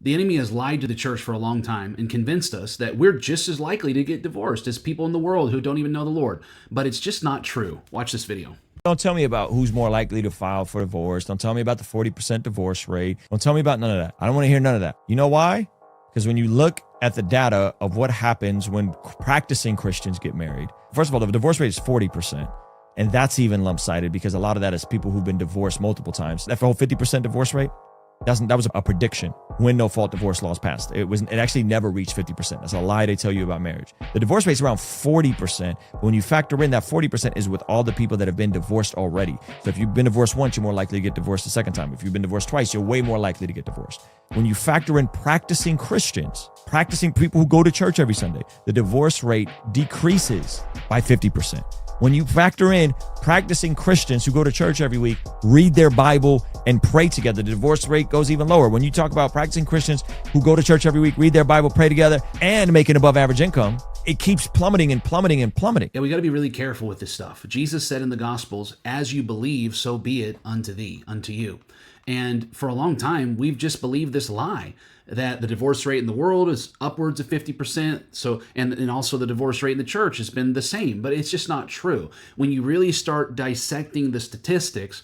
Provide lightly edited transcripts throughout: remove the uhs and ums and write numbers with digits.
The enemy has lied to the church for a long time and convinced us that we're just as likely to get divorced as people in the world who don't even know the Lord. But it's just not true. Watch this video. Don't tell me about who's more likely to file for divorce. Don't tell me about the 40% divorce rate. Don't tell me about none of that. I don't want to hear none of that. You know why? Because when you look at the data of what happens when practicing Christians get married, first of all, the divorce rate is 40%. And that's even lump-sided because a lot of that is people who've been divorced multiple times. That whole 50% divorce rate, that was a prediction when no-fault divorce laws passed. It actually never reached 50%. That's a lie they tell you about marriage. The divorce rate is around 40%. But when you factor in that 40% is with all the people that have been divorced already. So if you've been divorced once, you're more likely to get divorced the second time. If you've been divorced twice, you're way more likely to get divorced. When you factor in practicing Christians, practicing people who go to church every Sunday, the divorce rate decreases by 50%. When you factor in practicing Christians who go to church every week, read their Bible, and pray together, the divorce rate goes even lower. When you talk about practicing Christians who go to church every week, read their Bible, pray together, and make an above average income, it keeps plummeting and plummeting and plummeting. Yeah, we got to be really careful with this stuff. Jesus said in the Gospels, as you believe, so be it unto thee, unto you. And for a long time, we've just believed this lie that the divorce rate in the world is upwards of 50%. So, and also the divorce rate in the church has been the same, but it's just not true. When you really start dissecting the statistics,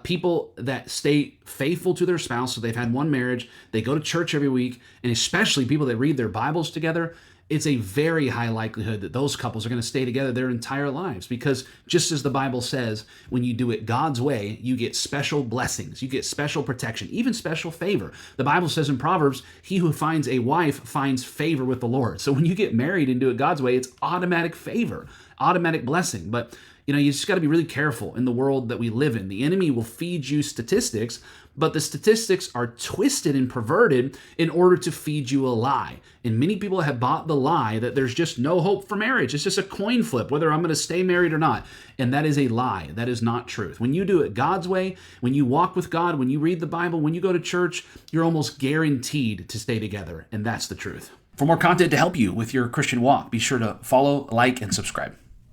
people that stay faithful to their spouse, so they've had one marriage, they go to church every week, and especially people that read their Bibles together, it's a very high likelihood that those couples are going to stay together their entire lives, because just as the Bible says, when you do it God's way, you get special blessings, you get special protection, even special favor. The Bible says in Proverbs, he who finds a wife finds favor with the Lord. So when you get married and do it God's way, it's automatic favor, automatic blessing. But you just got to be really careful in the world that we live in. The enemy will feed you statistics, but the statistics are twisted and perverted in order to feed you a lie. And many people have bought the lie that there's just no hope for marriage. It's just a coin flip, whether I'm going to stay married or not. And that is a lie. That is not truth. When you do it God's way, when you walk with God, when you read the Bible, when you go to church, you're almost guaranteed to stay together. And that's the truth. For more content to help you with your Christian walk, be sure to follow, like, and subscribe.